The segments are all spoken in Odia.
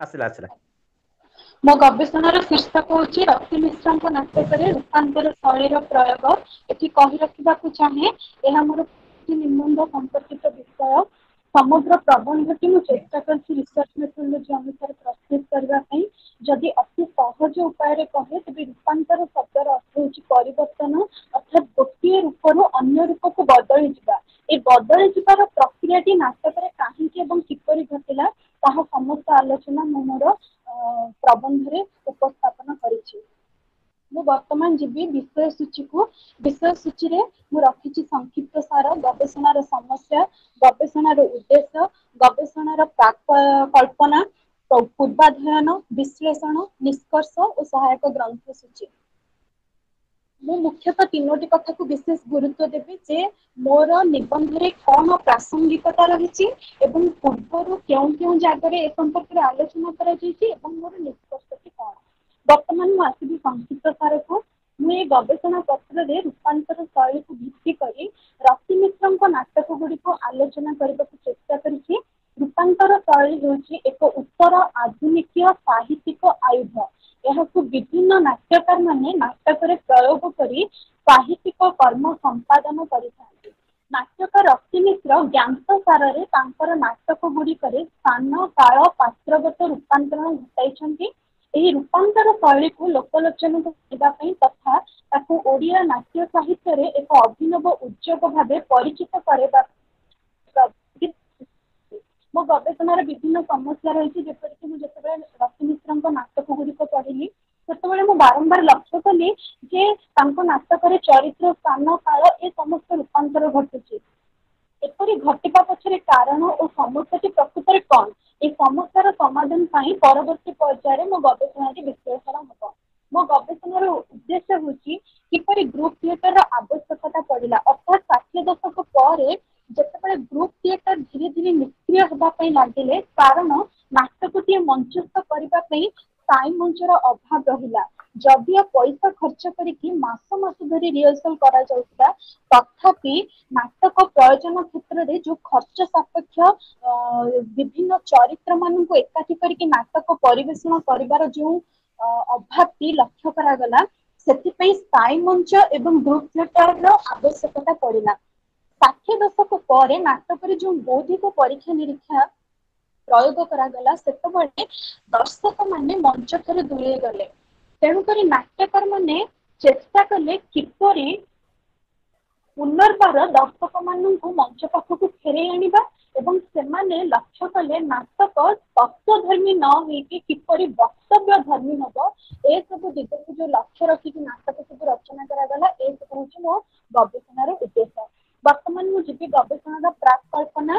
ଆସିଲା ଆସିଲା। ମୋ ଗବେଷଣାର ଶୀର୍ଷକ ହେଉଛି ରତି ମିଶ୍ରଙ୍କ ନାଟକରେ ରୂପାନ୍ତର ଶୈଳୀର ପ୍ରୟୋଗ। ଏଠି କହି ରଖିବାକୁ ଚାହେଁ, ଏହା ମୋର ନିବନ୍ଧ ସମ୍ପର୍କିତ ବିଷୟ। ସମଗ୍ର ପ୍ରବନ୍ଧଟି ମୁଁ ଚେଷ୍ଟା କରିଛି ରିସର୍ଚ୍ଚ ମେଥୋଡୋଲୋଜି ଅନୁସାରେ ପ୍ରସ୍ତୁତ କରିବା ପାଇଁ। ଯଦି ଅତି ସହଜ ଉପାୟରେ କହେ ତେବେ ରୂପାନ୍ତର ଶବ୍ଦର ଅର୍ଥ ହେଉଛି ପରିବର୍ତ୍ତନ, ଅର୍ଥାତ୍ ଗୋଟିଏ ରୂପରୁ ଅନ୍ୟ ରୂପକୁ ବଦଳି ଯିବା। ଏ ବଦଳି ଯିବାର ପ୍ରକ୍ରିୟାଟି ନାଟକରେ କାହିଁକି ଏବଂ କିପରି ଘଟିଲା ତାହା ସମସ୍ତ ଆଲୋଚନା ମୁଁ ମୋର ପ୍ରବନ୍ଧରେ ଉପସ୍ଥାପନ କରିଛି। ମୁଁ ବର୍ତ୍ତମାନ ଯିବି ବିଷୟ ସୂଚୀକୁ। ବିଷୟ ସୂଚୀରେ ମୁଁ ରଖିଛି ସଂକ୍ଷିପ୍ତ ସାର, ଗବେଷଣାର ସମସ୍ୟା, ଗବେଷଣାର ଉଦ୍ଦେଶ୍ୟ, ଗବେଷଣାର କଳ୍ପନା, ପୂର୍ବାଧ୍ୟୟନ, ବିଶ୍ଳେଷଣ, ନିଷ୍କର୍ଷ ଓ ସହାୟକ ଗ୍ରନ୍ଥ ସୂଚୀ। ମୁଁ ମୁଖ୍ୟତଃ ତିନୋଟି କଥାକୁ ବିଶେଷ ଗୁରୁତ୍ୱ ଦେବି ଯେ ମୋର ନିବନ୍ଧରେ କଣ ପ୍ରାସଙ୍ଗିକତା ରହିଛି ଏବଂ ପୂର୍ବରୁ କେଉଁ କେଉଁ ଜାଗାରେ ଏ ସମ୍ପର୍କରେ ଆଲୋଚନା କରାଯାଇଛି ଏବଂ ମୋର ନିଷ୍କର୍ଷଟି କଣ। ବର୍ତ୍ତମାନ ମୁଁ ଆସିବି ସଂକ୍ଷିପ୍ତ ସାରକୁ। ମୁଁ ଏ ଗବେଷଣା ପତ୍ରରେ ରୂପାନ୍ତର ଶୈଳୀକୁ ଭିତ୍ତି କରି ରତି ମିଶ୍ରଙ୍କ ନାଟକ ଗୁଡ଼ିକୁ ଆଲୋଚନା କରିବାକୁ ଚେଷ୍ଟା କରିଛି। ରୂପାନ୍ତର ଶୈଳୀ ହେଉଛି ଏକ ଉତ୍ତର ଆଧୁନିକୀୟ ସାହିତ୍ୟିକ ଆୟୁଧ। ଏହାକୁ ବିଭିନ୍ନ ନାଟ୍ୟକାର ମାନେ ନାଟକରେ ପ୍ରୟୋଗ କରି ସାହିତ୍ୟିକ କର୍ମ ସମ୍ପାଦନ କରିଥାନ୍ତି। ନାଟ୍ୟକାର ରତି ମିଶ୍ର ଜ୍ଞାତ ସାରରେ ତାଙ୍କର ନାଟକ ଗୁଡ଼ିକରେ ସ୍ଥାନ, କାଳ, ପାତ୍ରଗତ ରୂପାନ୍ତରଣ ଘଟାଇଛନ୍ତି। ଏହି ରୂପାନ୍ତର ଶୈଳୀକୁ ଲୋକଲୋଚନକୁ ଆଣିବା ପାଇଁ ତଥା ତାକୁ ଓଡ଼ିଆ ନାଟ୍ୟ ସାହିତ୍ୟରେ ଏକ ଅଭିନବ ଉଦ୍ୟୋଗ ଭାବେ ପରିଚିତ କରିବା। ମୋ ଗବେଷଣାର ବିଭିନ୍ନ ସମସ୍ୟା ରହିଛି, ଯେପରିକି ମୁଁ ଯେତେବେଳେ ରତି ମିଶ୍ରଙ୍କ ନାଟକ ଗୁଡ଼ିକ ପଢିଲି ସେତେବେଳେ ମୁଁ ବାରମ୍ବାର ଲକ୍ଷ୍ୟ କଲି ଯେ ତାଙ୍କ ନାଟକରେ ଚରିତ୍ର, ସ୍ଥାନ, କାଳ ଏ ସମସ୍ତ ରୂପାନ୍ତର ଘଟୁଛି। ଏପରି ଘଟିବା ପଛରେ କାରଣ ଓ ସମସ୍ୟାଟି ପ୍ରକୃତରେ କଣ? এই ସମସ୍ୟାର ସମାଧାନ ପାଇଁ ପରବର୍ତ୍ତୀ ପର୍ଯ୍ୟାୟରେ ମୋ ଗବେଷଣାଟି ବିଶ୍ଳେଷଣ ହେବ। ମୋ ଗବେଷଣାର ଉଦ୍ଦେଶ୍ୟ ହେଉଛି କିପରି ଗ୍ରୁପ ଥିଏଟରର ଆବଶ୍ୟକତା ପଡ଼ିଲା, ଅର୍ଥାତ୍ 60 ଦଶକ ପରେ ଯେତେବେଳେ ଗ୍ରୁପ ଥିଏଟର ଧୀରେ ଧୀରେ ନିଷ୍କ୍ରିୟ ହେବା ପାଇଁ ଲାଗିଲେ, କାରଣ ନାଟକଟିଏ ମଞ୍ଚସ୍ଥ କରିବା ପାଇଁ ସ୍ଥାୟୀ ମଞ୍ଚର ଅଭାବ ରହିଲା। ଯଦିଓ ପଇସା ଖର୍ଚ୍ଚ କରିକି ମାସ ମାସ ଧରି ରିହର୍ସାଲ କରାଯାଉଥିଲା, ତଥାପି ନାଟକ ପ୍ରୟୋଜନ କ୍ଷେତ୍ରରେ ଯୋଉ ଖର୍ଚ୍ଚ ସାପେକ୍ଷ ବିଭିନ୍ନ ଚରିତ୍ର ମାନଙ୍କୁ ଏକାଠି କରିକି ନାଟକ ପରିବେଷଣ କରିବାର ଯୋଉ ଅଭାବଟି ଲକ୍ଷ୍ୟ କରାଗଲା, ସେଥିପାଇଁ ସ୍ଥାୟୀ ମଞ୍ଚ ଏବଂ ଗ୍ରୁପ ଥିଏଟରର ଆବଶ୍ୟକତା ପଡ଼ିଲା। 60 ଦଶକ ପରେ ନାଟକରେ ଯୋଉ ବୌଦ୍ଧିକ ପରୀକ୍ଷା ନିରୀକ୍ଷା ପ୍ରୟୋଗ କରାଗଲା, ସେତେବେଳେ ଦର୍ଶକ ମାନେ ମଞ୍ଚ ଠାରୁ ଦୂରେଇ ଗଲେ। ତେଣୁକରି ନାଟ୍ୟକାର ମାନେ ଚେଷ୍ଟା କଲେ କିପରି ପୁନର୍ବାର ଦର୍ଶକ ମାନଙ୍କୁ ମଞ୍ଚ ପାଖକୁ ଫେରେଇ ଆଣିବା ଏବଂ ସେମାନେ ଲକ୍ଷ୍ୟ କଲେ ନାଟକ ତତ୍ତ୍ୱଧର୍ମୀ ନ ହେଇକି କିପରି ବକ୍ତବ୍ୟ ଧର୍ମୀ ହବ, ଏସବୁ ଦିଗକୁ ଯୋଉ ଲକ୍ଷ୍ୟ ରଖିକି ନାଟକ ସବୁ ରଚନା କରାଗଲା, ଏସବୁ ହଉଛି ମୋ ଗବେଷଣାର ଉଦ୍ଦେଶ୍ୟ। ବର୍ତ୍ତମାନ ମୁଁ ଯିବି ଗବେଷଣାର ପ୍ରାକ୍ କଳ୍ପନା,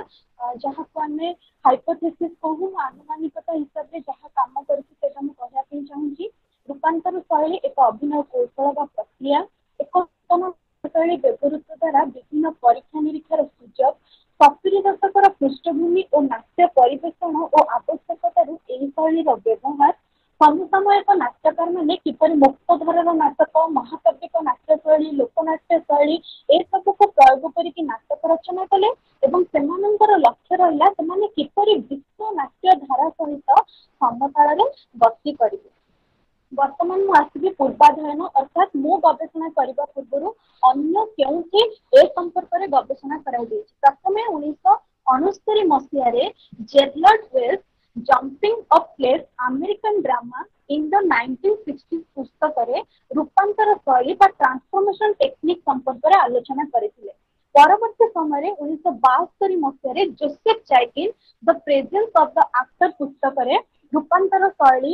ଯାହାକୁ ଆମେ ହାଇପୋଥେସିସ୍ କହୁ। ଆନୁମାନିକତା ହିସାବରେ ଯାହା କାମ କରୁଛି ସେଇଟା ମୁଁ କହିବା ପାଇଁ ଚାହୁଁଛି। ରୂପାନ୍ତର ଶୈଳୀ ଏକ ଅଭିନୟ କୌଶଳ ବା ପ୍ରକ୍ରିୟା। ଏକ ନୂତନ ଶୈଳୀ ବ୍ୟବହୃତ ଦ୍ୱାରା ବିଭିନ୍ନ ପରୀକ୍ଷା ନିରୀକ୍ଷାର ସୁଯୋଗ। 70 ଦଶକର ପୃଷ୍ଠଭୂମି ଓ ନାଟ୍ୟ ପରିବେଷଣ ଓ ଆବଶ୍ୟକତାରୁ ଏହି ଶୈଳୀର ବ୍ୟବହାର। ସମସାମୟିକ ନାଟ୍ୟକାର ମାନେ କିପରି ମୁକ୍ତଧାରାର ନାଟକ, ମହାକାବ୍ୟିକ ନାଟ୍ୟ ଶୈଳୀ, ଲୋକନାଟ୍ୟ ଶୈଳୀ ଏସବୁକୁ ପ୍ରୟୋଗ କରିକି ନାଟକ ରଚନା କଲେ ଏବଂ ସେମାନଙ୍କର ଲକ୍ଷ୍ୟ ରହିଲା ସେମାନେ କିପରି ବିଶ୍ୱ ନାଟ୍ୟ ଧାରା ସହିତ ସମତାଳରେ ଗତି କରିବେ। ବର୍ତ୍ତମାନ ମୁଁ ଆସିବି ପୂର୍ବାଧ୍ୟୟନ, ଅର୍ଥାତ୍ ମୁଁ ଗବେଷଣା କରିବା ପୂର୍ବରୁ ଅନ୍ୟ କେଉଁଠି ଏ ସମ୍ପର୍କରେ ଗବେଷଣା କରାଯାଇଛି। ପ୍ରଥମେ 1969 ମସିହାରେ Gerald Wells jumping off place American drama in the 1960s ପୁସ୍ତକରେ ରୂପାନ୍ତର ଶୈଳୀ ବା ଟ୍ରାନ୍ସଫର୍ମେସନ ଟେକ୍ନିକ୍ ସମ୍ପର୍କରେ ଆଲୋଚନା କରିଥିଲେ। ପରବର୍ତ୍ତୀ ସମୟରେ 1962 ମସିହାରେ Joseph Chaikin the presence of the actor ପୁସ୍ତକରେ ରୂପାନ୍ତର ଶୈଳୀ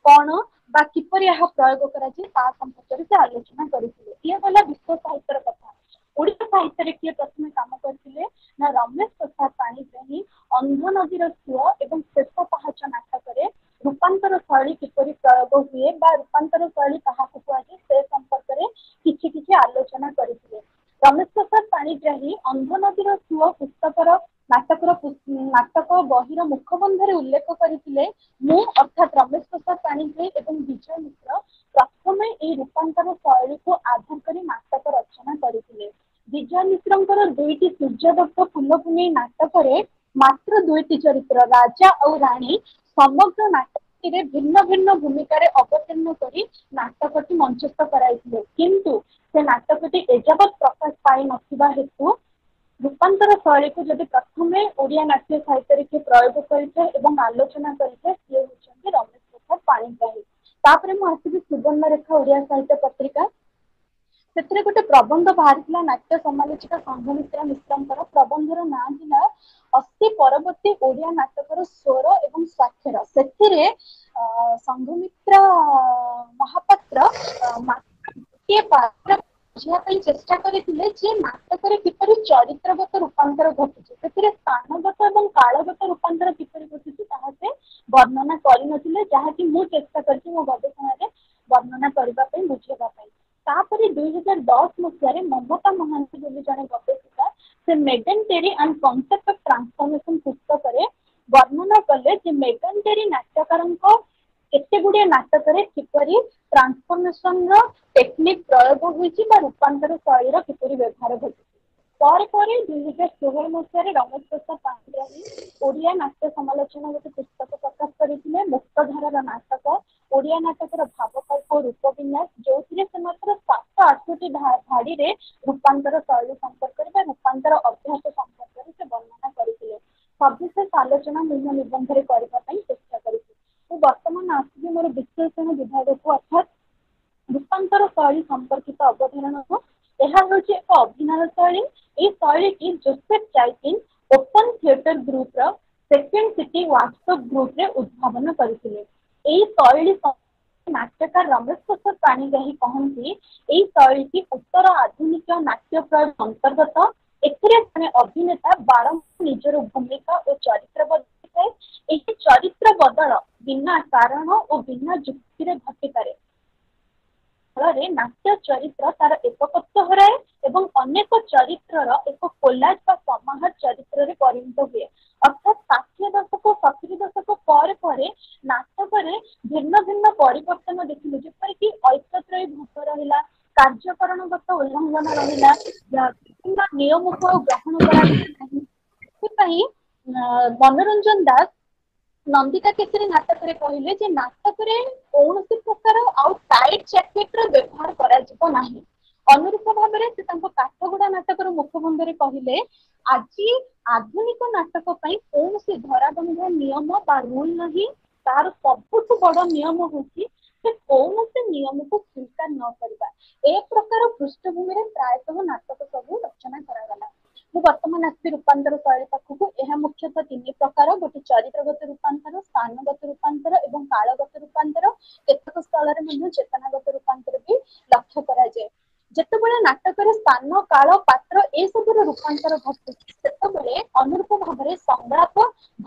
କଣ ବା କିପରି ଏହା ପ୍ରୟୋଗ କରାଯାଏ ତା ସମ୍ପର୍କରେ ସେ ଆଲୋଚନା କରିଥିଲେ। ଇଏ ଗଲା ବିଶ୍ୱ ସାହିତ୍ୟର କଥା। ଓଡ଼ିଆ ସାହିତ୍ୟରେ କିଏ ପ୍ରଥମେ କାମ କରିଥିଲେ ନା ରମେଶ ପ୍ରସାଦ ପାଣିଗ୍ରାହୀ ଅନ୍ଧ ନଦୀର ସୁଅ ଏବଂ ଶେଷ ପାହାଚ ନାଟକରେ ରୂପାନ୍ତର ଶୈଳୀ କିପରି ପ୍ରୟୋଗ ହୁଏ ବା ରୂପାନ୍ତର ଶୈଳୀ କାହାକୁ କୁହାଯାଏ ସେ ସମ୍ପର୍କରେ କିଛି କିଛି ଆଲୋଚନା କରିଥିଲେ। ରମେଶ ପ୍ରସାଦ ପାଣିଗ୍ରାହୀ ଅନ୍ଧ ନଦୀର ସୁଅ ପୁସ୍ତକର ନାଟକ ବହିର ମୁଖବନ୍ଧରେ ଉଲ୍ଲେଖ କରିଥିଲେ, ମୁଁ ଅର୍ଥାତ୍ ରମେଶ ପ୍ରସାଦ ପାଣିଗ୍ରାହୀ ଏବଂ ବିଜୟ ମିଶ୍ର ପ୍ରଥମେ ଏହି ରୂପାନ୍ତର ଶୈଳୀକୁ ଆଧାର କରି ନାଟକ ରଚନା କରିଥିଲେ। ବିଜୟ ମିଶ୍ରଙ୍କର 2ଟି ସୂର୍ଯ୍ୟଦତ୍ତ ଫୁଲପୁନେଇ ନାଟକରେ ମାତ୍ର 2ଟି ଚରିତ୍ର ରାଜା ଆଉ ରାଣୀ समग्र नाटकटिरे भिन्न भिन्न भूमिकार अवतीर्ण करी नाटकटी मंचस्थ कराइथिले किंतु से नाटकटी एजावत प्रकाश पाई नथिबा हेतु रूपांतर शैली को जदि प्रथमे ओडिया नाट्य साहित्य के प्रयोग करिथे एवं आलोचना करिथे से होचंती रमेश प्रसाद पाणिग्राही। तापरे मु आसीबी सुवर्ण रेखा ओडिया साहित्य पत्रिका ସେଥିରେ ଗୋଟେ ପ୍ରବନ୍ଧ ବାହାରିଥିଲା ନାଟ୍ୟ ସମାଲୋଚିକା ସଂଘମିତ୍ରା ମିଶ୍ରଙ୍କର ପ୍ରବନ୍ଧର ନାଁ ଥିଲା ଅସ୍ତି ପରବର୍ତ୍ତୀ ଓଡିଆ ନାଟକର ସ୍ୱର ଏବଂ ସ୍ୱାକ୍ଷର। ସେଥିରେ ସଂଘମିତ୍ରା ମହାପାତ୍ର ଗୋଟିଏ ପାତ୍ର ବୁଝିବା ପାଇଁ ଚେଷ୍ଟା କରିଥିଲେ ଯେ ନାଟକରେ କିପରି ଚରିତ୍ରଗତ ରୂପାନ୍ତର ଘଟୁଛି ସେଥିରେ ସ୍ଥାନଗତ ଏବଂ କାଳଗତ ରୂପାନ୍ତର କିପରି ଘଟୁଛି ତାହା ସେ ବର୍ଣ୍ଣନା କରିନଥିଲେ ଯାହାକି ମୁଁ ଚେଷ୍ଟା କରିଛି ମୋ ଗବେଷଣାରେ ବର୍ଣ୍ଣନା କରିବା ପାଇଁ ବୁଝେଇବା ପାଇଁ। ତାପରେ 2010 ମସିହାରେ ମମତା ମହାନ୍ତି ବୋଲି ଜଣେ ଗବେଷିକା ସେ Megan Terry and concept of transformation ପୁସ୍ତକରେ ବର୍ଣ୍ଣନା କଲେ ଯେ ମେଗାନ୍ ଟେରୀ ନାଟ୍ୟକାରଙ୍କ କେତେ ଗୁଡିଏ ନାଟକରେ କିପରି ଟ୍ରାନ୍ସଫର୍ମେସନର ଟେକ୍ନିକ ପ୍ରୟୋଗ ହୋଇଛି ବା ରୂପାନ୍ତର ଶୈଳୀର କିପରି ବ୍ୟବହାର ଘଟିଛି। ପରେ ପରେ 2016 ମସିହାରେ ରମେଶ ପ୍ରସାଦ ପାଣିଗ୍ରାହୀ ଓଡିଆ ନାଟ୍ୟ ସମାଲୋଚନା ଗୋଟେ ପୁସ୍ତକ ପ୍ରକାଶ କରିଥିଲେ ମୁକ୍ତଧାରାର ନାଟକ ଓଡିଆ ନାଟକର ଭାବକଳ୍ପ ରୂପ ବିନ୍ୟାସ ଯୋଉଥିରେ ସେ ମାତ୍ର 7-8ଟି ଧାଡିରେ ରୂପାନ୍ତର ଶୈଳୀ ସମ୍ପର୍କରେ ବା ରୂପାନ୍ତର ଅଭ୍ୟାସ ସମ୍ପର୍କରେ ସେ ବର୍ଣ୍ଣନା କରିଥିଲେ। ସବିଶେଷ ଆଲୋଚନା ନିମ୍ନ ନିବନ୍ଧରେ କରିବା ପାଇଁ ଚେଷ୍ଟା କରିଛି। ମୁଁ ବର୍ତ୍ତମାନ ଆସିବି ମୋର ବିଶ୍ଳେଷଣ ବିଭାଗକୁ ଅର୍ଥାତ୍ ରୂପାନ୍ତର ଶୈଳୀ ସମ୍ପର୍କିତ ଅବଧାରଣାକୁ। ଏହା ହେଉଛି ଏକ ଅଭିନୟ ଶୈଳୀ। ଏହି ଶୈଳୀଟି ଜୋସେଫ ଚାଇକିନ ଓପନ ଥିଏଟର ଗ୍ରୁପର ସେକେଣ୍ଡ ସିଟି ୱାର୍କସପ୍ ଗ୍ରୁପରେ ଉଦ୍ଭାବନ କରିଥିଲେ। ଏହି ଶୈଳୀ ନାଟ୍ୟକାର ରମେଶ ପ୍ରସାଦ ପାଣିଗ୍ରାହୀ କହନ୍ତି ଏହି ଶୈଳୀଟି ଉତ୍ତର ଆଧୁନିକ ନାଟ୍ୟ ପ୍ରୟୋଗ ଅନ୍ତର୍ଗତ। ଏଥିରେ ଜଣେ ଅଭିନେତା ବାରମ୍ବାର ନିଜର ଭୂମିକା ଓ ଚରିତ୍ର ବଦଳିଥାଏ। ଏହି ଚରିତ୍ର ବଦଳ ବିନା କାରଣ ଓ ବିନା ଯୁକ୍ତିରେ ଘଟିପାରେ ଫଳରେ ନାଟ୍ୟ ଚରିତ୍ର ତାର ଏକକତ୍ୱ ହରାଏ ଏବଂ ଅନେକ ଚରିତ୍ରର ଏକ କୋଲାଜ ବା ସମାହାର ଚରିତ୍ରରେ ପରିଣତ ହୁଏ। ଅର୍ଥାତ୍ 60 ଦଶକ 70 ଦଶକ ପରେ ପରେ ନାଟକରେ ଭିନ୍ନ ଭିନ୍ନ ପରିବର୍ତ୍ତନ ଦେଖିଲୁ ଯେପରିକି ଐକତ୍ରୟୀ ଭାବ ରହିଲା କାର୍ଯ୍ୟକରଣଗତ ଉଲ୍ଲଂଘନ ରହିଲା ବିଭିନ୍ନ ନିୟମକୁ ଆଉ ଗ୍ରହଣ କରାଯାଏ ନାହିଁ। ସେଥିପାଇଁ ମନୋରଞ୍ଜନ ଦାସ ନନ୍ଦିତା କେଶରୀ ନାଟକରେ କହିଲେ ଯେ ନାଟକରେ କୌଣସି ପ୍ରକାର ଆଉ ଟାଇଟ୍ ଜ୍ୟାକେଟର ବ୍ୟବହାର କରାଯିବ ନାହିଁ। ଅନୁରୂପ ଭାବରେ ସେ ତାଙ୍କ କାଠଗୋଡା ନାଟକର ମୁଖବନ୍ଧରେ କହିଲେ ଆଜି ଆଧୁନିକ ନାଟକ ପାଇଁ କୌଣସି ଧରାବନ୍ଧା ନିୟମ ବା ରୁଲ ନାହିଁ। ତାର ସବୁଠୁ ବଡ ନିୟମ ହେଉଛି ଯେ କୌଣସି ନିୟମକୁ ସ୍ୱୀକାର ନ କରିବା। ଏ ପ୍ରକାର ପୃଷ୍ଠଭୂମିରେ ପ୍ରାୟତଃ ନାଟକ ସବୁ ରଚନା କରାଗଲା। ମୁଁ ବର୍ତ୍ତମାନ ଆସିବି ରୂପାନ୍ତର ଶୈଳୀ ପାଖକୁ। ଏହା ମୁଖ୍ୟତଃ 3 ପ୍ରକାର ଗୋଟେ ଚରିତ୍ରଗତ ରୂପାନ୍ତର ସ୍ଥାନଗତ ରୂପାନ୍ତର ଏବଂ କାଳଗତ ରୂପାନ୍ତର। କେତେକ ସ୍ଥଳରେ ମଧ୍ୟ ଚେତନାଗତ ରୂପାନ୍ତର ବି ଲକ୍ଷ୍ୟ କରାଯାଏ। ଯେତେବେଳେ ନାଟକରେ ସ୍ଥାନ କାଳ ପାତ୍ର ଏସବୁର ରୂପାନ୍ତର ଘଟୁଛି ସେତେବେଳେ ଅନୁରୂପ ଭାବରେ ସଂଳାପ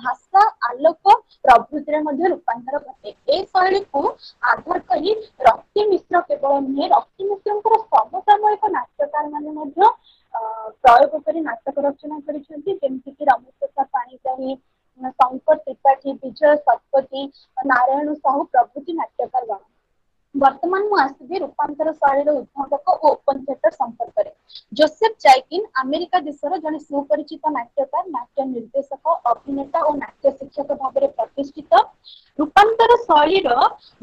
ଭାଷା ଆଲୋକ ପ୍ରଭୃତିରେ ମଧ୍ୟ ରୂପାନ୍ତର ଘଟେ। ଏ ଶୈଳୀକୁ ଆଧାର କରି ରକ୍ତି ମିଶ୍ର କେବଳ ନୁହେଁ ରକ୍ତି ମିଶ୍ରଙ୍କର ସମସାମୟିକ ନାଟ୍ୟକାର ମାନେ ମଧ୍ୟ ପ୍ରୟୋଗ କରି ନାଟକ ରଚନା କରିଛନ୍ତି ଯେମିତିକି ରମେଶ ପ୍ରସାଦ ପାଣିଗ୍ରାହୀ ଶଙ୍କର ତ୍ରିପାଠୀ ବିଜୟ ଶତପଥୀ ନାରାୟଣ ସାହୁ ପ୍ରଭୃତି ନାଟ୍ୟକାର ଗଣ। ବର୍ତ୍ତମାନ ମୁଁ ଆସିବି ରୂପାନ୍ତର ଶୈଳୀର ଉଦ୍ଭାବକ ଓ ଓପନ ଥିଏଟର ସମ୍ପର୍କରେ। ଜୋସେଫ ଚାଇକିନ ଆମେରିକା ଦେଶର ଜଣେ ସୁପରିଚିତ ନାଟ୍ୟକାର ନାଟ୍ୟ ନିର୍ଦ୍ଦେଶକ ଅଭିନେତା ଓ ନାଟ୍ୟ ଶିକ୍ଷକ ଭାବରେ ପ୍ରତିଷ୍ଠିତ। ରୂପାନ୍ତର ଶୈଳୀର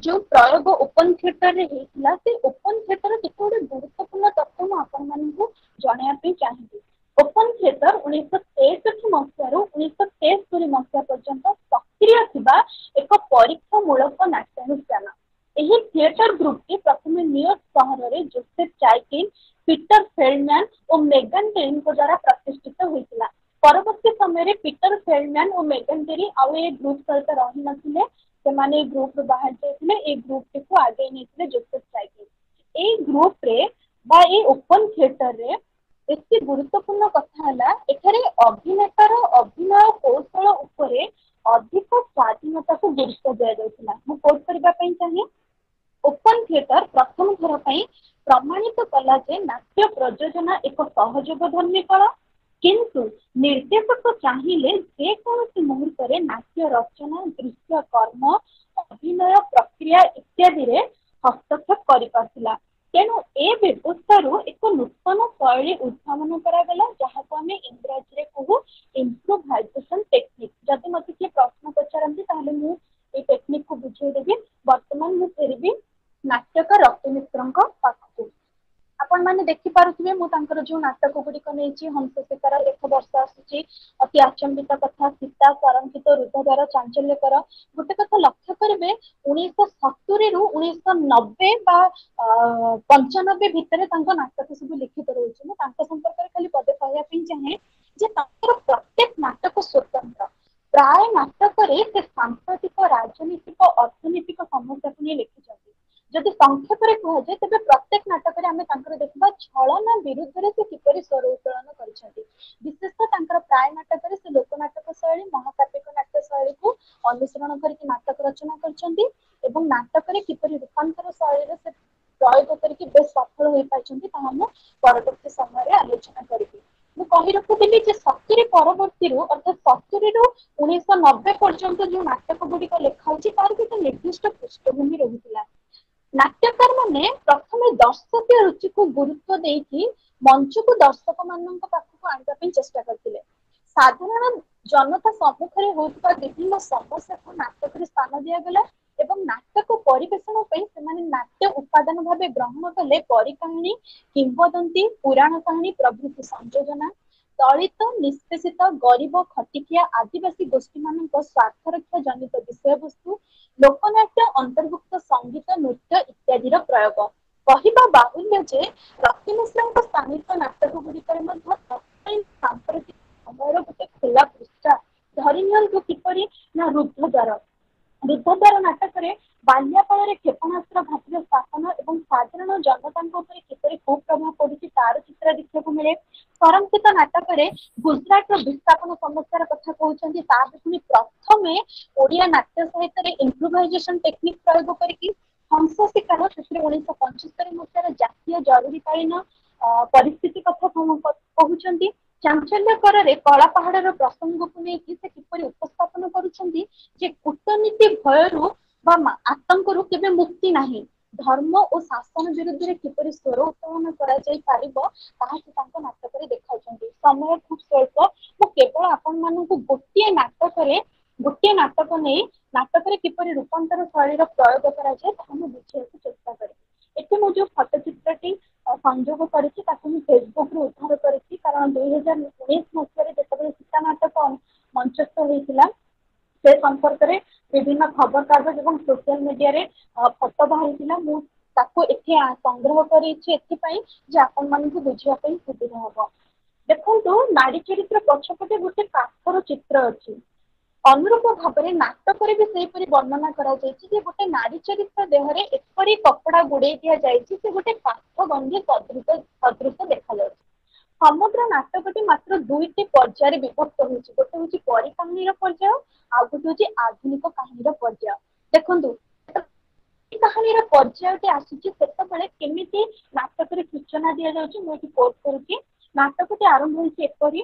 ଯୋଉ ପ୍ରୟୋଗ ଓପନ ଥିଏଟରରେ ହେଇଥିଲା ସେ ଓପନ ଥିଏଟର କେତେ ଗୋଟେ ଗୁରୁତ୍ୱପୂର୍ଣ୍ଣ ତଥ୍ୟ ମୁଁ ଆପଣମାନଙ୍କୁ ଜଣାଇବା ପାଇଁ ଚାହିଁବି। ଓପନ ଥିଏଟର 1963 ମସିହାରୁ 1963 ମସିହା ପର୍ଯ୍ୟନ୍ତ ସକ୍ରିୟ ଥିବା ଏକ ପରୀକ୍ଷାମୂଳକ ନାଟ୍ୟାନୁଷ୍ଠାନ। ଏହି ଥିଏଟର ଗ୍ରୁପଟି ପ୍ରଥମେ ନ୍ୟୁୟର୍କ ସହରରେ ଜୋସେଫ ଚାଇକିନ ପିଟର ଫେଲଡମ୍ୟାନ ଓ ମେଗାନ୍ ଟେରୀଙ୍କ ଦ୍ୱାରା ପ୍ରତିଷ୍ଠିତ ହୋଇଥିଲା। ପରବର୍ତ୍ତୀ ସମୟରେ ପିଟର ଫେଲଡମ୍ୟାନ ଓ ମେଗାନ୍ ଟେରୀ ଆଉ ଏ ଗ୍ରୁପ ସହିତ ରହିନଥିଲେ। ସେମାନେ ଏଇ ଗ୍ରୁପରୁ ବାହାରି ଯାଇଥିଲେ। ଏଇ ଗ୍ରୁପଟିକୁ ଆଗେଇ ନେଇଥିଲେ ଜୋସେଫ ଚାଇକିନ। ଏଇ ଗ୍ରୁପରେ ବା ଏଇ ଓପନ ଥିଏଟରରେ ଏତେ ଗୁରୁତ୍ୱପୂର୍ଣ୍ଣ କଥା ହେଲା ଏଠାରେ ଅଭିନେତାର ଅଭିନୟ କୌଶଳ ଉପରେ ଅଧିକ ସ୍ୱାଧୀନତାକୁ ଗୁରୁତ୍ୱ ଦିଆଯାଉଥିଲା। ମୁଁ କୋଟ୍ କରିବା ପାଇଁ ଚାହେଁ ଓପନ ଥିଏଟର ପ୍ରଥମ ଥର ପାଇଁ ପ୍ରମାଣିତ କଲା ଯେ ନାଟ୍ୟ ପ୍ରଯୋଜନା ଏକ ସହଯୋଗ ଧର୍ମୀ କଳା କିନ୍ତୁ ନିର୍ଦ୍ଦେଶକ ଚାହିଁଲେ ଯେକୌଣସି ମୁହୂର୍ତ୍ତରେ ନାଟ୍ୟ ରଚନା ଦୃଶ୍ୟ କର୍ମ ଅଭିନୟ ପ୍ରକ୍ରିୟା ଇତ୍ୟାଦିରେ ହସ୍ତକ୍ଷେପ କରିପାରୁଥିଲା। ତେଣୁ ଏ ବ୍ୟବସ୍ଥାରୁ ଏକ ନୂତନ ଶୈଳୀ ଉଦ୍ଭାବନ କରାଗଲା ଯାହାକୁ ଆମେ ଇଂରାଜୀରେ କହୁ ଇମ୍ପ୍ରୋଭାଇଜେସନ ଟେକ୍ନିକ। ଯଦି ମତେ କିଏ ପ୍ରଶ୍ନ ପଚାରନ୍ତି ତାହେଲେ ମୁଁ ବୁଝେଇदेବି। ବର୍ତ୍ତमान ମୁଁ ଫେରିବି नाटक रक्ति मिश्र पाखक। आपण मैंने देखिपे मुझे जो नाटक गुड़िक नहीं हंस शिकार 1 वर्ष आसूची अति आचंबित कथा सीता संरक्षित रुद्धद्वार चांचल्यकर गोटे कथा लक्ष्य करेंगे 1970 रु 1990 95 भितर नाटक सब लिखित रही संपर्क खाली पदे कहवाई चाहे प्रत्येक नाटक स्वतंत्र प्राय नाटक सांस्कृतिक राजनीतिक अर्थनैतिक समस्या को नहीं लिखिं जदि संक्षेप कहुए तेज प्रत्येक नाटक देखा छलना विरुद्ध से किपरि स्वर उत्तोलन कर विशेषतः प्राय नाटक से लोकनाटक शैली महाकाव्यिक नाट्य शैली को अनुसरण करके नाटक रचना कर नाटक किपरि रूपांतर शैली से प्रयोग करके बेस सफल हो पार्टी परवर्ती समय आलोचना करी कही रखुदी 70 परवर्ती अर्थात 70 रु 1990 पर्यंत जो नाटक गुड़िक लिखाई तार गोटे निर्दिष्ट पृष्ठभूमि रही नाट्यकार माने प्रथम दर्शकीय रुचि को गुरुत्व देकी मंच को दर्शक मान पाखक आने चेष्टा करते साधारण जनता सम्मुखें होता विभिन्न समस्या को नाटक स्थान दिगला एवं नाटक परिवेषण से नाट्य उपादान भाव ग्रहण कले परिकाहिनी किंवदंती पुराण कहानी प्रभृति संयोजना दलित निष्पेषित गरीब खटिकिया आदिवासी गोष्ठी मान स्वार्थ रक्षा जनित विषय वस्तु लोकनाट्य अंतर्भुक्त संगीत नृत्य इत्यादि प्रयोग कहवा बाहुल्य जे रक्ति मिश्र स्थानित नाटक गुड़िक सांप्रतिक समय गोटे खोला पृष्ठा धरी नियंतु किपरि ना रुद्धद्वार नाटक बाल्याकाल क्षेपणास्त्र घाटीर स्थापन और साधारण जनता किपरि कुप्रभाव पड़ी तार चित्र देखा मिले संरक्षित नाटक गुजरात विस्थापन समस्या कथा कहते पुणी प्रथम ओडिया नाट्य साहित्य इम्प्रोवाइजेशन टेक्निक प्रयोग करके हंस शिकार से 1975 मसीहार जातीय जरूरीकालीन परिस्थिति कथा कहते चांचल्यकर कला पहाड़ प्रसंग को लेकिन से किपरि उपस्थापन करुछंती जे कूटनीति भयरू आतंक के मुक्ति नहीं धर्म और शासन विरुद्ध में किपरि स्वर उत्तोलन नाटक देखा समय खूब स्वल्प केवल आपण मान गोटे नाटक नहीं नाटक किपरि रूपांतर शैली प्रयोग कराए बुझे चेष्टा करें ये मुझे फटचित्रटी संजोग कर फेसबुक रू उद्धार करी कारण 2019 मसीह जो सीता नाटक मंचस्थ होता से संपर्क में विभिन्न खबर कागज और सोशल मीडिया रे फोटो बाहरी संग्रह कर बुझापी सुविधा हम देखो नारी चरित्र पछपटे गोटे काठर चित्र अच्छी अनुरूप भाव में नाटक भी सेपरी वर्णना करा गोटे नारी चरित्र देहरे एपरी कपड़ा गुड़े दि जाए गोटे काठ गंधी सदृश देखा जाए समग्र नाटकटी मात्र 2टी पर्यायर विभक्त होती गोटे हूँ परिकाहिनी पर्याय आ गोटे हूँ आधुनिक कहानी पर्याय देखु कहानी पर्यायटी आसूची केमिति नाटक सूचना दि जाऊँगी मुझे कोट करुँची नाटकटी आरंभ होती एपरी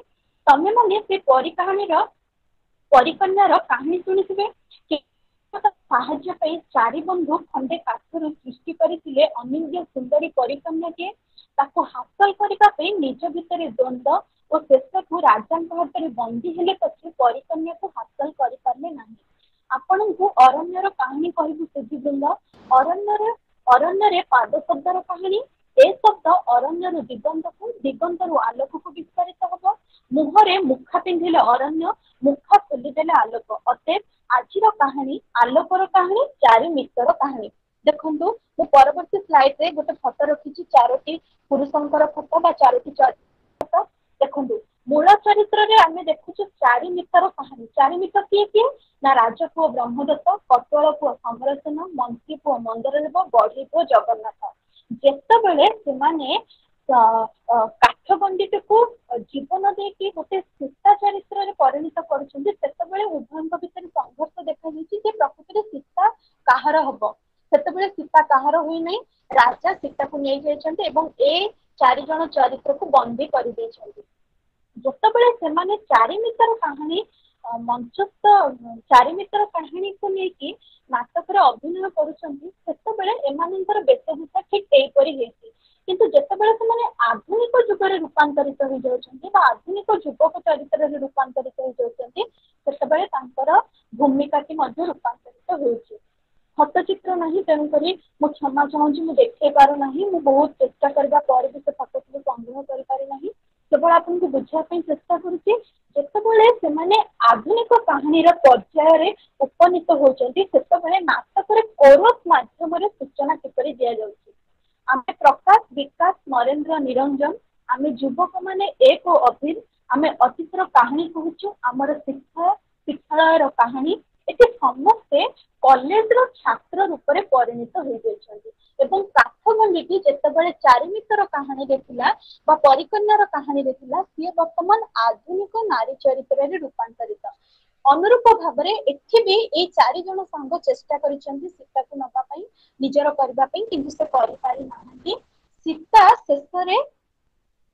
तमें मैंने से परिकाहिनी परिकन्यार कहानी शुणुवे चारि बंधु खंडे काठर सृष्टि करते अनिंद्य सुंदरी परिकन्याटे हासिल करने निज भितर द्वंद्व और शेष को राजा हाथ बंदी हेले पछे परिकन्या को हासिल करें ना आपण को अरण्यर कहानी कहूँ सुधीवृंद अरण्य पाद शब्दर कहानी ए शब्द अरण्यर दिगंत को दिगंतर आलोक को विस्तारित हम मुहरे मुखा पिंधिले अरण्य मुखा खोलीदेले आलोक अतएव आज कहानी आलोकर कहानी चारि मित्र कहानी देखु मु परवर्ती स्लाइड रे गोटे फोटो रखी 4टी पुरुषंकर फोटो बा 4टी फोटो देखु मूल चरित्र रे आमे देखुछु 4 मित्र कहानी 4 मित्र किए किए ना राजपुओ ब्रह्मदत्त कटोल पुओ समरसेन मंत्री पुओ मंदरदेव बड़ी पुओ जगन्नाथ जेते बेले से काठगंडी को जीवन देकी गोटे सीता चरित्र परिणत कर उभय भितर संघर्ष देखा प्रकृति सीता कहार हम से सीता कहार हुई नहीं राजा सीता को नहीं जाते ए 4 जन चरित्र को बंदी कर जितेबाला से 4 मित्र कहानी मंचस्थ 4 मित्र कहानी को लेकिन नाटक अभिनय कर वेशभूषा ठीक यहीपरी किंतु जितेबाला से आधुनिक जुगर रूपांतरित हो जाती आधुनिक युवक चरित्र रूपांतरित हो जाती भूमिका रूपांतरित होती ଫଟୋଚିତ୍ର ନାହିଁ, ତେଣୁକରି ମୁଁ କ୍ଷମା ଚାହୁଁଛି, ମୁଁ ଦେଖେଇ ପାରୁନାହିଁ। ମୁଁ ବହୁତ ଚେଷ୍ଟା କରିବା ପରେ ବି ସେ ଫଟୋକୁ ସଂଗ୍ରହ କରିପାରି ନାହିଁ। କେବଳ ଆପଣଙ୍କୁ ବୁଝିବା ପାଇଁ ଚେଷ୍ଟା କରୁଛି, ଯେତେବେଳେ ସେମାନେ ଆଧୁନିକ କାହାଣୀର ପର୍ଯ୍ୟାୟରେ ଉପନୀତ ହଉଛନ୍ତି, ସେତେବେଳେ ନାଟକରେ କୋରସ ମାଧ୍ୟମରେ ସୂଚନା କିପରି ଦିଆଯାଉଛି। ଆମେ ପ୍ରକାଶ, ବିକାଶ, ନରେନ୍ଦ୍ର, ନିରଞ୍ଜନ, ଆମେ ଯୁବକ ମାନେ ଏକ ଓ ଅଭିର, ଆମେ ଅତୀତର କାହାଣୀ କହୁଛୁ, ଆମର ଶିକ୍ଷା ଶିକ୍ଷାଳୟର କାହାଣୀ। ଏଠି ସମସ୍ତେ କଲେଜର ଛାତ୍ର ରୂପରେ ପରିଣତ ହୋଇଯାଇଛନ୍ତି ଏବଂ କାଠଗଣ୍ଡିଟି ଯେତେବେଳେ ଚାରିମିତର କାହାଣୀରେ ଥିଲା ବା ପରିକନ୍ୟାର କାହାଣୀରେ ଥିଲା, ସିଏ ବର୍ତ୍ତମାନ ଆଧୁନିକ ନାରୀ ଚରିତ୍ରରେ ରୂପାନ୍ତରିତ। ଅନୁରୂପ ଭାବରେ ଏଠି ବି ଏଇ 4 ଜଣ ସାଙ୍ଗ ଚେଷ୍ଟା କରିଛନ୍ତି ସୀତାକୁ ନବା ପାଇଁ, ନିଜର କରିବା ପାଇଁ, କିନ୍ତୁ ସେ କରିପାରି ନାହାନ୍ତି। ସୀତା ଶେଷରେ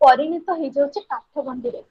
ପରିଣତ ହେଇଯାଉଛି କାଠଗଣ୍ଡିରେ।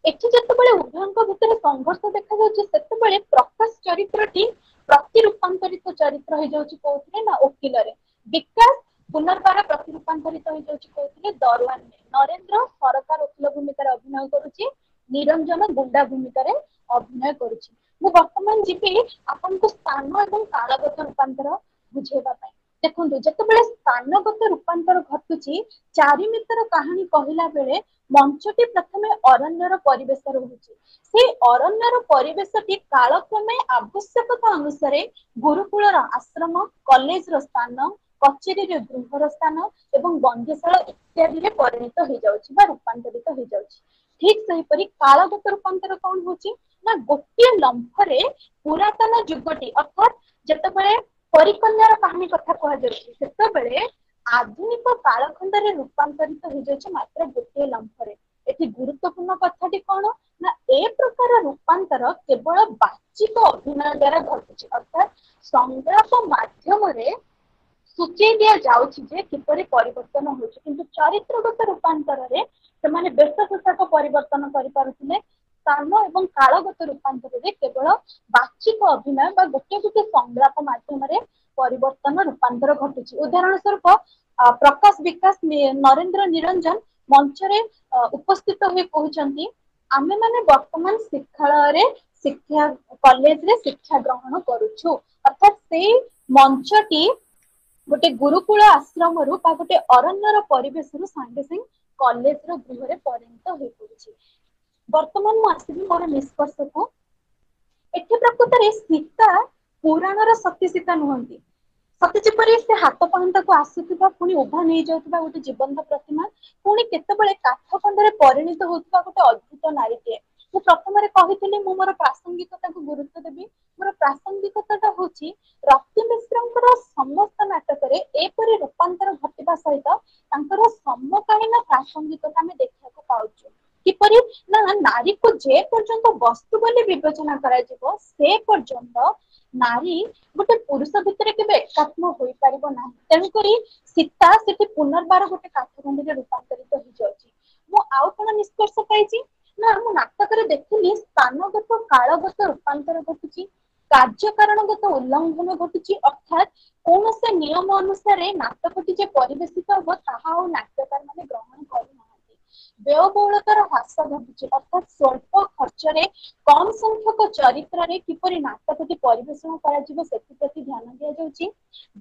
ଏଠି ଯେତେବେଳେ ଉଭୟଙ୍କ ଭିତରେ ସଂଘର୍ଷ ଦେଖାଯାଉଛି, ସେତେବେଳେ ପ୍ରକାଶ ଚରିତ୍ରଟି ପ୍ରତି ରୂପାନ୍ତରିତ ଚରିତ୍ର ହେଇଯାଉଛି କୋଉଥିରେ ନା ଓକିଲରେ। ବିକାଶ ପୁନର୍ବାର ପ୍ରତି ରୂପାନ୍ତରିତ ହେଇଯାଉଛି କୋଉଥିରେ, ଦରୱାନରେ। ନରେନ୍ଦ୍ର ସରକାର ଓକିଲ ଭୂମିକାରେ ଅଭିନୟ କରୁଛି, ନିରଞ୍ଜନ ଗୁଣ୍ଡା ଭୂମିକାରେ ଅଭିନୟ କରୁଛି। ମୁଁ ବର୍ତ୍ତମାନ ଯିବି ଆପଣଙ୍କୁ ସ୍ଥାନ ଏବଂ କାଳଗତ ରୂପାନ୍ତର ବୁଝେଇବା ପାଇଁ। ଦେଖନ୍ତୁ, ଯେତେବେଳେ ସ୍ଥାନଗତ ରୂପାନ୍ତର ଘଟୁଛି, ଚାରିମିତର କାହାଣୀ କହିଲା ବେଳେ ମଞ୍ଚଟି ପ୍ରଥମେ ଅରଣ୍ୟର ପରିବେଶ ରହୁଛି। ସେଇ ଅରଣ୍ୟର ପରିବେଶଟି କାଳକ୍ରମେ ଆବଶ୍ୟକତା ଅନୁସାରେ ଗୁରୁକୁଳର ଆଶ୍ରମ, କଲେଜର ସ୍ଥାନ, କଚେରୀରେ ଗୃହର ସ୍ଥାନ ଏବଂ ବନ୍ଦିଶାଳ ଇତ୍ୟାଦିରେ ପରିଣତ ହେଇଯାଉଛି ବା ରୂପାନ୍ତରିତ ହେଇଯାଉଛି। ଠିକ ସେହିପରି କାଳଗତ ରୂପାନ୍ତର କଣ ହଉଛି ନା, ଗୋଟିଏ ଲମ୍ଫରେ ପୁରାତନ ଯୁଗଟି, ଅର୍ଥାତ୍ ଯେତେବେଳେ ପରିକନ୍ୟାର କାହାଣୀ କଥା କୁହାଯାଉଛି, ସେତେବେଳେ ଆଧୁନିକ କାଳଖଣ୍ଡରେ ରୂପାନ୍ତରିତ ହେଇଯାଉଛି ମାତ୍ର ଗୋଟିଏ ଲମ୍ଫରେ। ଏଠି ଗୁରୁତ୍ୱପୂର୍ଣ୍ଣ କଥାଟି କଣ ନା, ଏ ପ୍ରକାର ରୂପାନ୍ତର କେବଳ ବାଚିକ ଅଭିନୟ ଦ୍ୱାରା ଘଟୁଛି, ଅର୍ଥାତ୍ ସଂଳାପ ମାଧ୍ୟମରେ ସୂଚେଇ ଦିଆଯାଉଛି ଯେ କିପରି ପରିବର୍ତ୍ତନ ହଉଛି। କିନ୍ତୁ ଚରିତ୍ରଗତ ରୂପାନ୍ତରରେ ସେମାନେ ବେଶ ପୋଷାକ ପରିବର୍ତ୍ତନ କରିପାରୁଥିଲେ। ସ୍ଥାନ ଏବଂ କାଳଗତ ରୂପାନ୍ତରରେ କେବଳ ବାଚିକ ଅଭିନୟ ବା ଗୋଟିଏ ଗୋଟିଏ ସଂଳାପ ମାଧ୍ୟମରେ ପରିବର୍ତ୍ତନ ରୂପାନ୍ତର ଘଟୁଛି। ଉଦାହରଣ ସ୍ୱରୂପ ପ୍ରକାଶ, ବିକାଶ, ନରେନ୍ଦ୍ର, ନିରଞ୍ଜନ ମଞ୍ଚରେ ଉପସ୍ଥିତ ହୋଇ କହୁଛନ୍ତି, ଆମେମାନେ ବର୍ତ୍ତମାନ ଶିକ୍ଷାଳୟରେ ଶିକ୍ଷା କଲେଜରେ ଶିକ୍ଷା ଗ୍ରହଣ କରୁଛୁ। ଅର୍ଥାତ୍ ସେଇ ମଞ୍ଚଟି ଗୋଟେ ଗୁରୁକୁଳ ଆଶ୍ରମରୁ ବା ଗୋଟେ ଅରଣ୍ୟର ପରିବେଶରୁ ସାଙ୍ଗେ ସାଙ୍ଗେ କଲେଜର ଗୃହରେ ପରିଣତ ହୋଇପଡୁଛି। ବର୍ତ୍ତମାନ ମୁଁ ଆସିବି ମୋର ନିଷ୍କର୍ଷକୁ। ଏଠି ପ୍ରକୃତରେ ସୀତା ପୁରାଣର ସତୀ ସୀତା ନୁହନ୍ତି। ସତେ ଯେପରି ସେ ହାତ ପାହାନ୍ତାକୁ ଆସୁଥିବା, ପୁଣି ଉଭା ନେଇଯାଉଥିବା ଗୋଟେ ଜୀବନ୍ତ ପ୍ରତିମା, ପୁଣି କେତେବେଳେ କାଠଖଣ୍ଡରେ ପରିଣତ ହଉଥିବା ଗୋଟେ ଅଦ୍ଭୁତ ନାରୀଟିଏ। ମୁଁ ପ୍ରଥମରେ କହିଥିଲି ମୁଁ ମୋର ପ୍ରାସଙ୍ଗିକତାକୁ ଗୁରୁତ୍ୱ ଦେବି। ମୋର ପ୍ରାସଙ୍ଗିକତାଟା ହଉଛି, ରତି ମିଶ୍ରଙ୍କର ସମସ୍ତ ନାଟକରେ ଏପରି ରୂପାନ୍ତର ଘଟିବା ସହିତ ତାଙ୍କର ସମକାଳୀନ ପ୍ରାସଙ୍ଗିକତା ଆମେ ଦେଖିବାକୁ ପାଉଛୁ। କିପରି ନା, ନାରୀକୁ ଯେ ପର୍ଯ୍ୟନ୍ତ ବସ୍ତୁ ବୋଲି ବିବେଚନା କରାଯିବ, ସେ ପର୍ଯ୍ୟନ୍ତ ନାରୀ ଗୋଟେ ପୁରୁଷ ଭିତରେ କେବେ ଏକାତ୍ମ ହୋଇପାରିବ ନାହିଁ। ତେଣୁକରି ସୀତା ସେଠି ପୁନର୍ବାର ଗୋଟେ କାଠଗଣ୍ଡିରେ ରୂପାନ୍ତରିତ ହେଇଯାଉଛି। ମୁଁ ଆଉ କଣ ନିଷ୍କର୍ଷ ପାଇଛି ନା, ମୁଁ ନାଟକରେ ଦେଖିଲି ସ୍ଥାନଗତ କାଳଗତ ରୂପାନ୍ତର ଘଟୁଛି, କାର୍ଯ୍ୟକାରଣଗତ ଉଲ୍ଲଂଘନ ଘଟୁଛି। ଅର୍ଥାତ୍ କୌଣସି ନିୟମ ଅନୁସାରେ ନାଟକଟି ଯେ ପରିବେଶିତ ହବ, ତାହା ଆଉ ନାଟ୍ୟକାର ମାନେ ଗ୍ରହଣ କରୁନାହାନ୍ତି। ବ୍ୟୟବହୁଳତାର ହ୍ରାସ ଘଟୁଛି, ଅର୍ଥାତ୍ ସ୍ୱଳ୍ପ ଖର୍ଚ୍ଚରେ କମ ସଂଖ୍ୟକ ଚରିତ୍ରରେ କିପରି ନାଟକଟି ପରିବେଷଣ କରାଯିବ ସେଥିପ୍ରତି ଧ୍ୟାନ ଦିଆଯାଉଛି।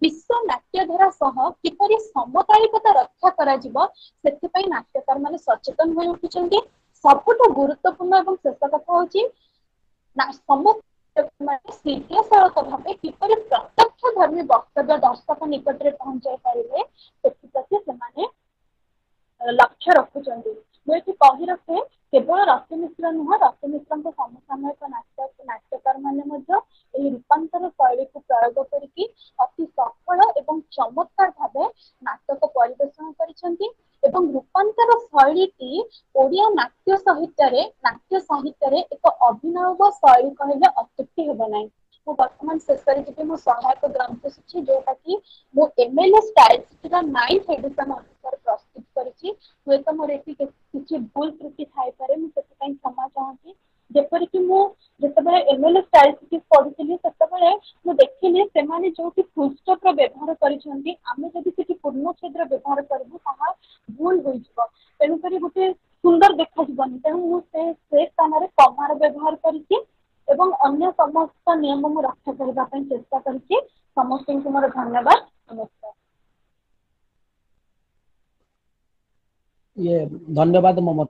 ବିଶ୍ୱ ନାଟ୍ୟଧାରା ସହ କିପରି ସମକାଳିକତା ରକ୍ଷା କରାଯିବ, ସେଥିପାଇଁ ନାଟ୍ୟକାର ମାନେ ସଚେତନ ହୋଇ ଉଠୁଛନ୍ତି। ସବୁଠୁ ଗୁରୁତ୍ୱପୂର୍ଣ୍ଣ ଏବଂ ଶେଷ କଥା ହଉଛି, ସମସ୍ତ ସିଧାସଳଖ ଭାବେ କିପରି ପ୍ରତ୍ୟକ୍ଷ ଧର୍ମୀ ବକ୍ତବ୍ୟ ଦର୍ଶକ ନିକଟରେ ପହଞ୍ଚାଇ ପାରିବେ, ସେଥିପ୍ରତି ସେମାନେ ଲକ୍ଷ୍ୟ ରଖୁଛନ୍ତି। ମୁଁ ଏଠି କହି ରଖେ, କେବଳ ରତି ମିଶ୍ର ନୁହଁ, ରତି ମିଶ୍ରଙ୍କ ସମସାମୟିକ ନାଟ୍ୟକାର ମାନେ ମଧ୍ୟ ଏହି ରୂପାନ୍ତର ଶୈଳୀକୁ ପ୍ରୟୋଗ କରିକି ଅତି ସଫଳ ଏବଂ ଚମତ୍କାର ଭାବେ ନାଟକ ପରିବେଷଣ କରିଛନ୍ତି। ଏବଂ ରୂପାନ୍ତର ଶୈଳୀଟି ଓଡ଼ିଆ ନାଟ୍ୟ ସାହିତ୍ୟରେ ଏକ ଅଭିନବ ଶୈଳୀ କହିଲେ ଅତ୍ୟୁକ୍ତି ହେବ ନାହିଁ। ମୁଁ ବର୍ତ୍ତମାନ ଶେଷରେ ଯିବି ମୋ ସହାୟକ ଗ୍ରନ୍ଥ ସୂଚୀ, ଯୋଉଟା କି ମୁଁ MLA ଷ୍ଟାଇଲ ସିଟିର 9th ଏଡିସନ ଅନୁସାରେ ପ୍ରସ୍ତୁତ କରିଛି। ହୁଏତ ମୋର ଏଠି କିଛି ଭୁଲ ତ୍ରୁଟି ଥାଇପାରେ, ମୁଁ ସେଥିପାଇଁ କ୍ଷମା ଚାହୁଁଛି। ଯେପରିକି ମୁଁ ଯେତେବେଳେ MLA ଷ୍ଟାଇଲ ସିଟି ପଢୁଥିଲି, ସେତେବେଳେ ମୁଁ ଦେଖିଲି ସେମାନେ ଯୋଉଠି ଫୁଲଷ୍ଟପର ବ୍ୟବହାର କରିଛନ୍ତି, ଆମେ ଯଦି ସେଠି ପୂର୍ଣ୍ଣଚ୍ଛେଦର ବ୍ୟବହାର କରିବୁ ତାହା ଭୁଲ ହୋଇଯିବ, ତେଣୁକରି ଗୋଟେ ସୁନ୍ଦର ଦେଖାଯିବନି। ତେଣୁ ମୁଁ ସେ ସ୍ଥାନରେ କମାର ବ୍ୟବହାର କରିଛି ଏବଂ ଅନ୍ୟ ସମସ୍ତ ନିୟମ ମୁଁ ରକ୍ଷା କରିବା ପାଇଁ ଚେଷ୍ଟା କରିଛି। समस्त को मोर धन्यवाद। नमस्कार। ये धन्यवाद ममता।